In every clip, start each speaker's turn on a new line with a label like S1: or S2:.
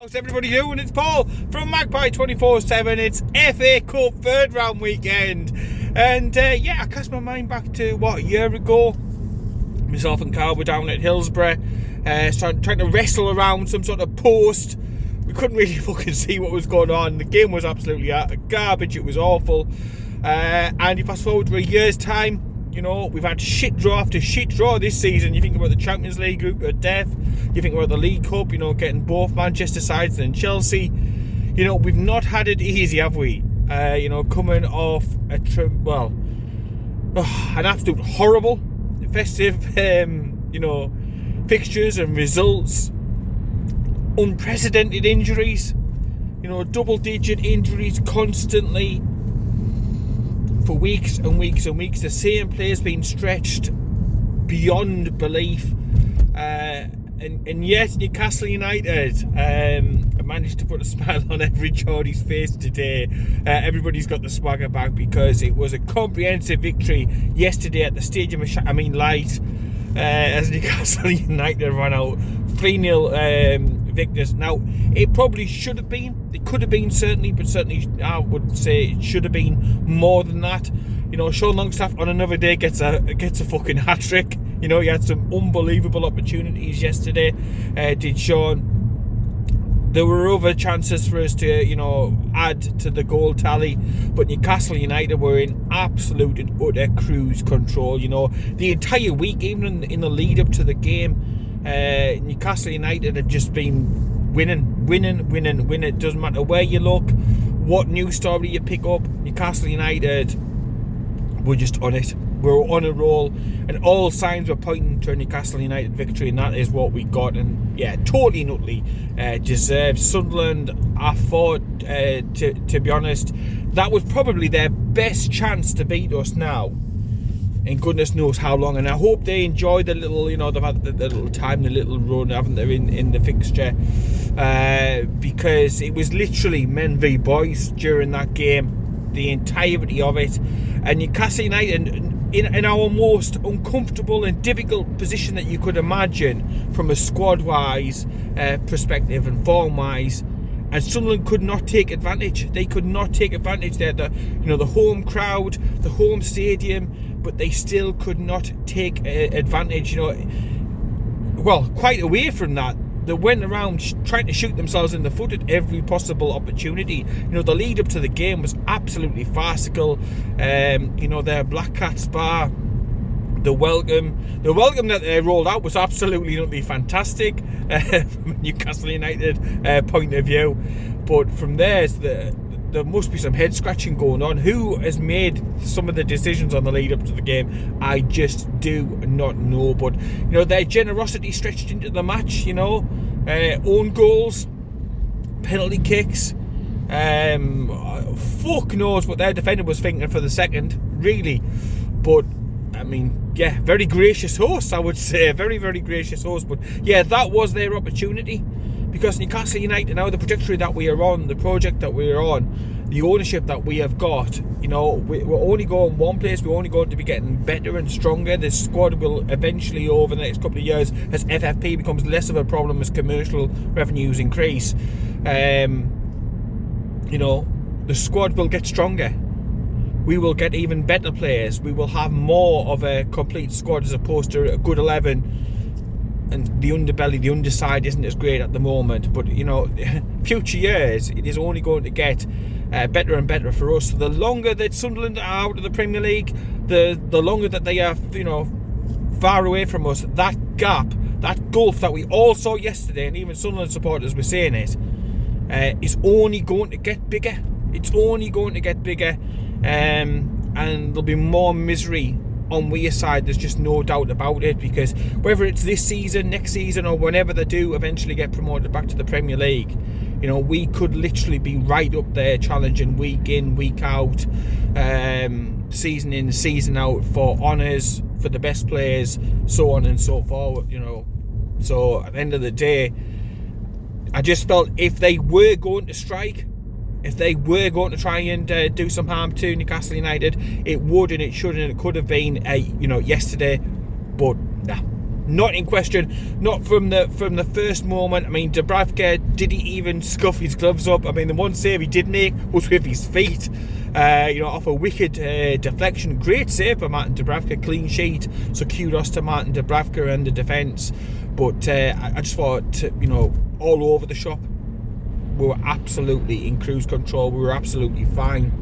S1: How's everybody doing? It's Paul from Magpie 24/7. It's FA Cup third round weekend. And I cast my mind back to, a year ago? Myself and Carl were down at Hillsborough, trying to wrestle around some sort of post. We couldn't really fucking see what was going on. The game was absolutely garbage. It was awful. And you fast forward to a year's time, we've had shit draw after shit draw this season. You think about the Champions League group of death. You think about the League Cup, getting both Manchester sides and Chelsea. We've not had it easy, have we? Coming off an absolute horrible festive, fixtures and results. Unprecedented injuries. Double-digit injuries constantly. For weeks and weeks and weeks, the same players being stretched beyond belief, and yet Newcastle United managed to put a smile on every Geordie's face today. Everybody's got the swagger back because it was a comprehensive victory yesterday at the Stadium of Light, as Newcastle United ran out 3-0 victors. Now, it probably should have been, it could have been certainly, but certainly I would say it should have been more than that. Sean Longstaff on another day gets a fucking hat-trick. He had some unbelievable opportunities yesterday, did Sean. There were other chances for us to, add to the goal tally, but Newcastle United were in absolute and utter cruise control. The entire week, even in the lead up to the game, Newcastle United had just been winning. It doesn't matter where you look, what news story you pick up, Newcastle United were just on it. We're on a roll, and all signs were pointing to a Newcastle United victory, and that is what we got. And totally and utterly deserved. Sunderland, I thought, to be honest, that was probably their best chance to beat us now. And goodness knows how long. And I hope they enjoy the little, they've had the little time, the little run, haven't they, in the fixture. Because it was literally men v boys during that game, the entirety of it. And Newcastle United, in our most uncomfortable and difficult position that you could imagine from a squad-wise perspective and form-wise, and Sunderland could not take advantage. They could not take advantage. They had the home crowd, the home stadium, but they still could not take advantage. Quite away from that, they went around trying to shoot themselves in the foot at every possible opportunity. The lead up to the game was absolutely farcical. Their Black Cat Spa, the welcome that they rolled out was absolutely fantastic from a Newcastle United point of view. But from there must be some head scratching going on. Who has made some of the decisions on the lead up to the game? I just do not know. But their generosity stretched into the match. Own goals, penalty kicks. Fuck knows what their defender was thinking for the second, really. But very gracious hosts, I would say. Very, very gracious hosts. But that was their opportunity. Because Newcastle United, now the trajectory that we are on, the project that we are on, the ownership that we have got, we're only going one place. We're only going to be getting better and stronger. This squad will eventually, over the next couple of years, as FFP becomes less of a problem, as commercial revenues increase, the squad will get stronger. We will get even better players. We will have more of a complete squad as opposed to a good 11. And the underbelly, the underside isn't as great at the moment. But, future years, it is only going to get better and better for us. So the longer that Sunderland are out of the Premier League, the longer that they are, far away from us, that gap, that gulf that we all saw yesterday, and even Sunderland supporters were saying it, is only going to get bigger. It's only going to get bigger. And there'll be more misery on we're side, there's just no doubt about it, because whether it's this season, next season, or whenever they do eventually get promoted back to the Premier League, we could literally be right up there challenging week in, week out, season in, season out for honours, for the best players, so on and so forth. So at the end of the day, I just felt if they were going to strike, if they were going to try and do some harm to Newcastle United, it would and it should and it could have been yesterday, but nah, not in question, not from the first moment. I mean, Dubravka, did he even scuff his gloves up? I mean, the one save he did make was with his feet, off a wicked deflection. Great save by Martin Dubravka, clean sheet. So kudos to Martin Dubravka and the defence. But I just thought, all over the shop, we were absolutely in cruise control. We were absolutely fine.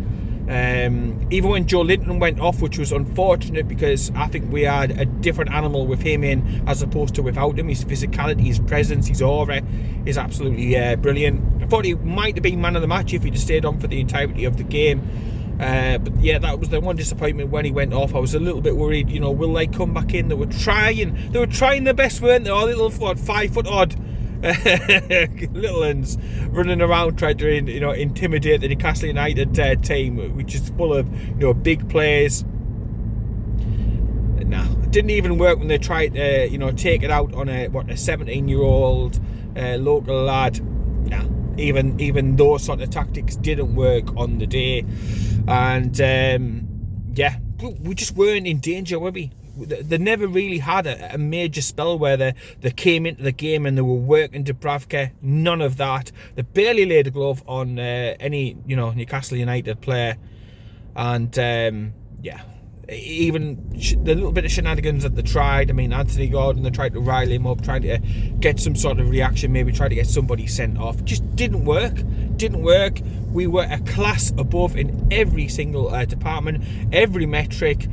S1: Even when Joe Linton went off, which was unfortunate because I think we had a different animal with him in as opposed to without him. His physicality, his presence, his aura is absolutely brilliant. I thought he might have been man of the match if he'd have stayed on for the entirety of the game. But yeah, that was the one disappointment when he went off. I was a little bit worried, will they come back in? They were trying their best, weren't they? All little 5 foot odd little uns running around trying to intimidate the Newcastle United team, which is full of big players. Nah, it didn't even work when they tried to take it out on a 17-year-old local lad. Nah, even those sort of tactics didn't work on the day. And we just weren't in danger, were we? They never really had a major spell where they came into the game and they were working Dubravka. None of that. They barely laid a glove on any Newcastle United player. And even the little bit of shenanigans that they tried. I mean, Anthony Gordon, they tried to rile him up, tried to get some sort of reaction, maybe try to get somebody sent off. Just didn't work. We were a class above in every single department, every metric.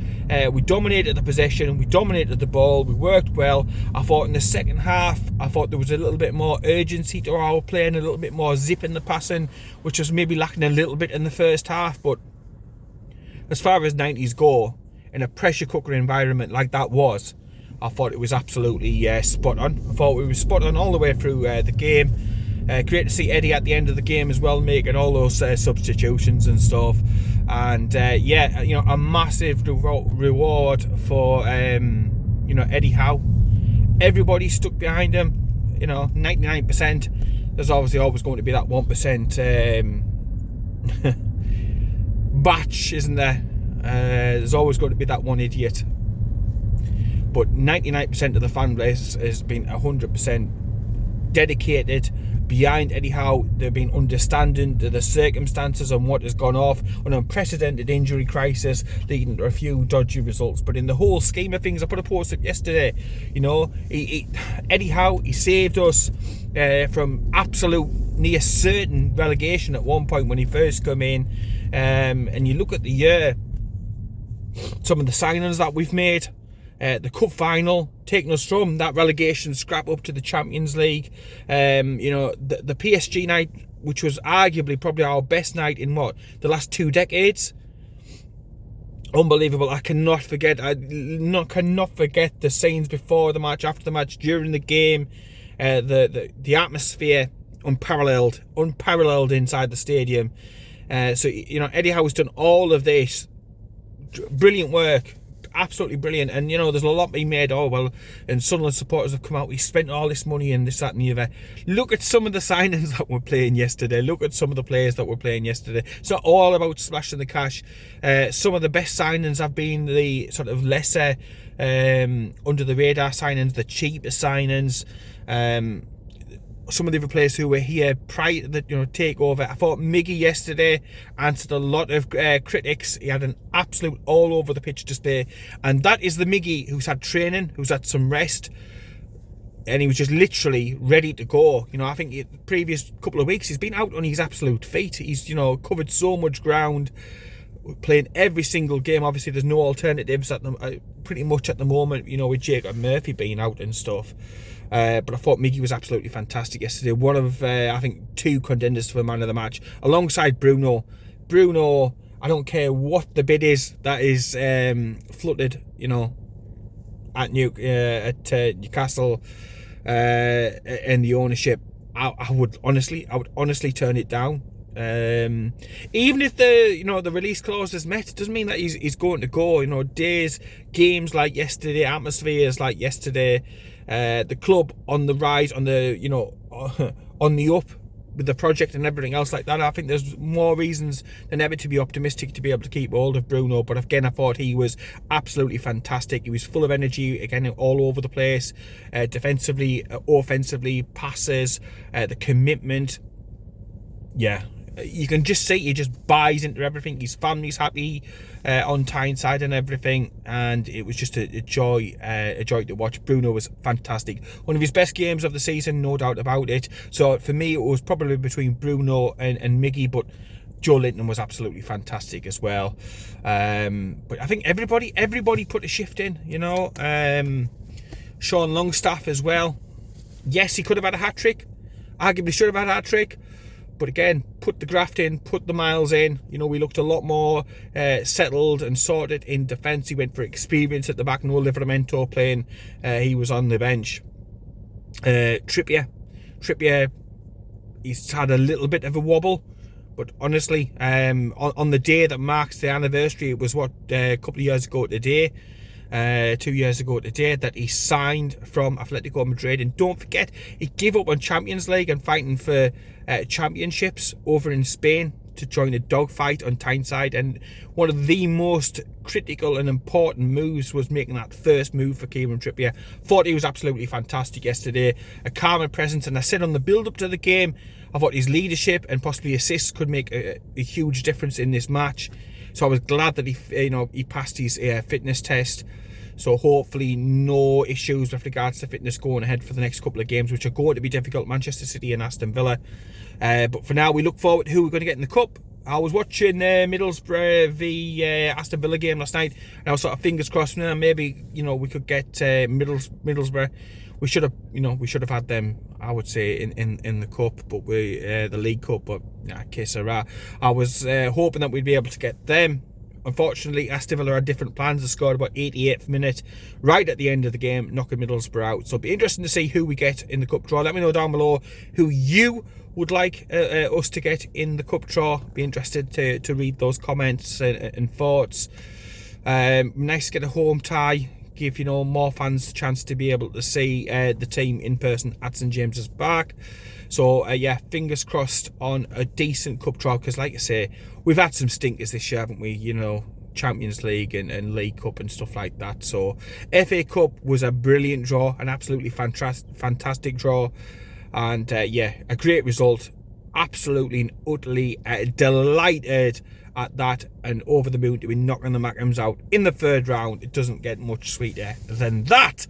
S1: We dominated the possession, we dominated the ball, we worked well. I thought in the second half, there was a little bit more urgency to our play and a little bit more zip in the passing, which was maybe lacking a little bit in the first half. But as far as 90s go, in a pressure cooker environment like that was, I thought it was absolutely spot on. I thought we were spot on all the way through the game. Great to see Eddie at the end of the game as well, making all those substitutions and stuff. And a massive reward for Eddie Howe. Everybody stuck behind him. 99%. There's obviously always going to be that 1% batch, isn't there? There's always going to be that one idiot. But 99% of the fan base has been 100% dedicated behind Eddie Howe. They've been understanding the circumstances and what has gone off, an unprecedented injury crisis leading to a few dodgy results. But in the whole scheme of things, I put a post up yesterday. Eddie Howe, he saved us from absolute near certain relegation at one point when he first came in. And you look at the year, some of the signings that we've made, the cup final, taking us from that relegation scrap up to the Champions League. The PSG night, which was arguably probably our best night in the last 2 decades. Unbelievable. I cannot forget the scenes before the match, after the match, during the game. The atmosphere unparalleled inside the stadium. Eddie Howe has done all of this. Brilliant work. Absolutely brilliant. And there's a lot being made. And Sunderland supporters have come out, we spent all this money and this, that and the other. Look at some of the signings that were playing yesterday. Look at some of the players that were playing yesterday. It's not all about splashing the cash. Some of the best signings have been the sort of lesser under the radar signings, the cheaper signings. Some of the other players who were here prior to the takeover. I thought Miggy yesterday answered a lot of critics. He had an absolute all over the pitch display, and that is the Miggy who's had training, who's had some rest, and he was just literally ready to go. I think the previous couple of weeks he's been out on his absolute feet. He's covered so much ground, playing every single game. Obviously there's no alternatives pretty much at the moment, with Jacob Murphy being out and stuff. But I thought Miggy was absolutely fantastic yesterday. One of, I think, 2 contenders for man of the match, alongside Bruno. Bruno, I don't care what the bid is that is flooded, at Newcastle and the ownership. I would honestly turn it down. Even if the release clause is met, it doesn't mean that he's going to go. Games like yesterday, atmospheres like yesterday. The club on the rise, on the on the up. with the project and everything else like that, I think there's more reasons than ever to be optimistic to be able to keep hold of Bruno. But again, I thought he was absolutely fantastic. He was full of energy, again, all over the place, defensively, offensively, passes, the commitment. Yeah, you can just see he just buys into everything. His family's happy on Tyneside and everything, and it was just a joy to watch. Bruno was fantastic. One of his best games of the season, no doubt about it. So for me, it was probably between Bruno and Miggy, but Joe Linton was absolutely fantastic as well. But I think everybody put a shift in, you know. Sean Longstaff as well. Yes, he could have had a hat-trick. Arguably should have had a hat-trick. But again, put the graft in, put the miles in. You know, we looked a lot more settled and sorted in defence. He went for experience at the back. No Livramento playing. He was on the bench. Trippier, he's had a little bit of a wobble. But honestly, on the day that marks the anniversary, it was a couple of years ago today. 2 years ago today that he signed from Atletico Madrid. And don't forget, he gave up on Champions League and fighting for championships over in Spain to join a dogfight on Tyneside. And one of the most critical and important moves was making that first move for Kieran Trippier. Thought he was absolutely fantastic yesterday, a calm presence. And I said on the build up to the game, I thought his leadership and possibly assists could make a huge difference in this match. So I was glad that he passed his fitness test. So hopefully no issues with regards to fitness going ahead for the next couple of games, which are going to be difficult, Manchester City and Aston Villa. But for now, we look forward to who we're going to get in the Cup. I was watching Middlesbrough v Aston Villa game last night, and I was sort of fingers crossed. Maybe we could get Middlesbrough. We should have had them, I would say, in the cup, but the League Cup. But que sera. I was hoping that we'd be able to get them. Unfortunately, Aston Villa had different plans. They scored about 88th minute, right at the end of the game, knocking Middlesbrough out. So it'll be interesting to see who we get in the cup draw. Let me know down below who you would like us to get in the cup draw. Be interested to read those comments and thoughts. Nice to get a home tie. Give more fans a chance to be able to see the team in person at St James's Park. So yeah, fingers crossed on a decent cup draw, because like I say, we've had some stinkers this year, haven't we? Champions League and League Cup and stuff like that. So FA Cup was a brilliant draw, an absolutely fantastic draw, and yeah, a great result. Absolutely and utterly delighted at that, and over the moon to be knocking the Mackhams out in the third round. It doesn't get much sweeter than that.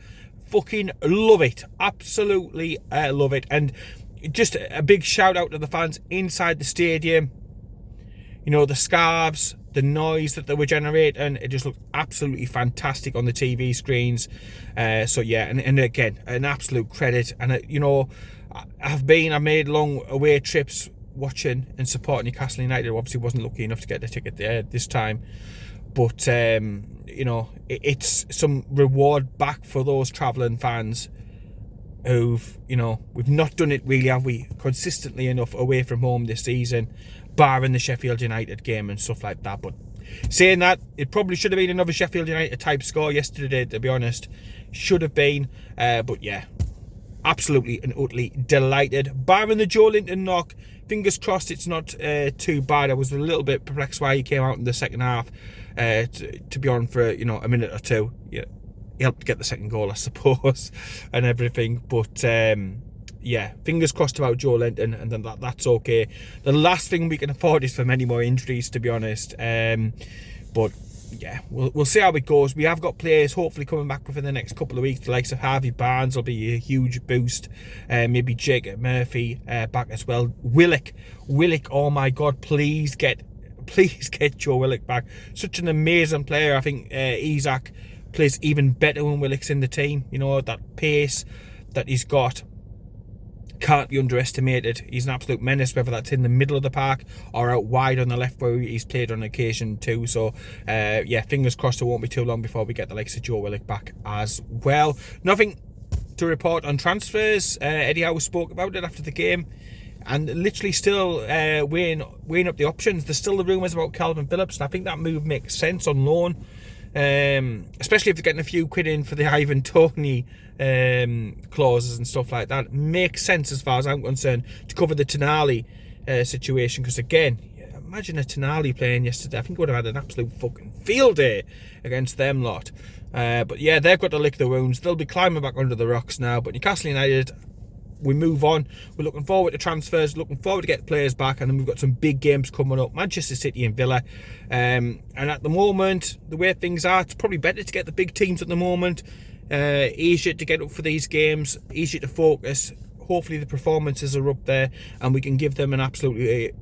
S1: Fucking love it. Absolutely love it. And just a big shout out to the fans inside the stadium. The scarves, the noise that they were generating, it just looked absolutely fantastic on the TV screens. So yeah, and again, an absolute credit. And I've made long away trips watching and supporting Newcastle United. Obviously wasn't lucky enough to get the ticket there this time, but it's some reward back for those travelling fans who've we've not done it really, have we, consistently enough away from home this season, barring the Sheffield United game and stuff like that. But saying that, it probably should have been another Sheffield United type score yesterday, to be honest. Should have been, but yeah, absolutely and utterly delighted. Barring the Joe Linton knock, fingers crossed it's not too bad. I was a little bit perplexed why he came out in the second half to be on for a minute or two. Yeah, he helped get the second goal, I suppose, and everything. But yeah, fingers crossed about Joe Linton, and then that's okay. The last thing we can afford is for many more injuries, to be honest. But yeah, we'll see how it goes. We have got players hopefully coming back within the next couple of weeks. The likes of Harvey Barnes will be a huge boost. Maybe Jacob Murphy back as well. Willock, oh my God, please get Joe Willock back. Such an amazing player. I think Isaac plays even better when Willock's in the team. That pace that he's got can't be underestimated. He's an absolute menace, whether that's in the middle of the park or out wide on the left, where he's played on occasion too. So yeah, fingers crossed it won't be too long before we get the likes of Joe Willock back as well. Nothing to report on transfers. Eddie Howe spoke about it after the game, and literally still weighing up the options. There's still the rumours about Calvin Phillips, and I think that move makes sense on loan. Especially if they're getting a few quid in for the Ivan Toney clauses and stuff like that. It makes sense as far as I'm concerned to cover the Tonali situation, because again, imagine a Tonali playing yesterday. I think would have had an absolute fucking field day against them lot. But yeah, they've got to lick the wounds. They'll be climbing back under the rocks now. But Newcastle United, we move on. We're looking forward to transfers, looking forward to get players back, and then we've got some big games coming up. Manchester City and Villa. And at the moment, the way things are, it's probably better to get the big teams at the moment. Easier to get up for these games, easier to focus. Hopefully the performances are up there and we can give them an absolutely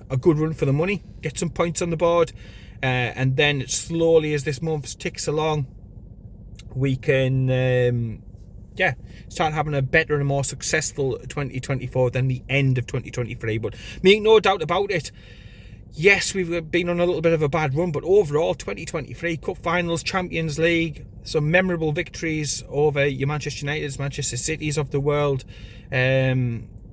S1: a good run for the money, get some points on the board, and then slowly as this month ticks along, we can start having a better and more successful 2024 than the end of 2023. But make no doubt about it, yes, we've been on a little bit of a bad run, but overall 2023 cup finals, Champions League, some memorable victories over your Manchester Uniteds, Manchester Cities of the world,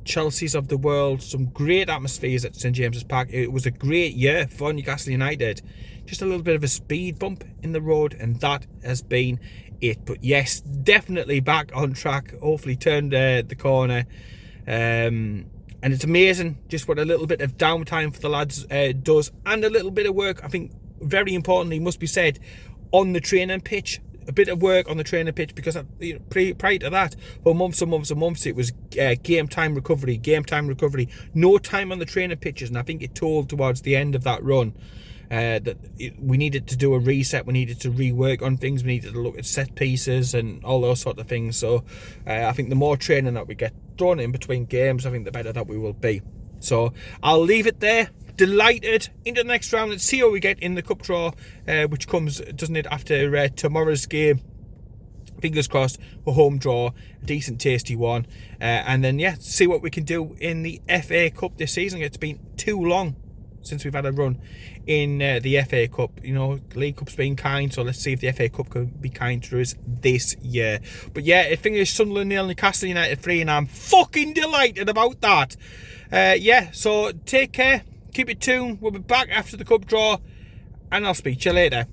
S1: Chelsea's of the world, some great atmospheres at St James's Park. It was a great year for Newcastle United. Just a little bit of a speed bump in the road, and that has been it. But yes, definitely back on track. Hopefully turned the corner. And it's amazing just what a little bit of downtime for the lads does, and a little bit of work, I think very importantly must be said, on the training pitch. A bit of work on the training pitch, because prior to that, for months and months and months, it was game time recovery. No time on the training pitches, and I think it told towards the end of that run that we needed to do a reset, we needed to rework on things, we needed to look at set pieces and all those sort of things. So I think the more training that we get done in between games, I think the better that we will be. So I'll leave it there. Delighted into the next round. Let's see how we get in the cup draw, which comes, doesn't it, after tomorrow's game. Fingers crossed, a home draw, a decent tasty one, and then see what we can do in the FA Cup this season. It's been too long since we've had a run in the FA Cup. You know, League Cup's been kind, so let's see if the FA Cup can be kind to us this year. But yeah, it finished Sunderland 0, Newcastle United 3, and I'm fucking delighted about that. So take care. Keep it tuned. We'll be back after the cup draw, and I'll speak to you later.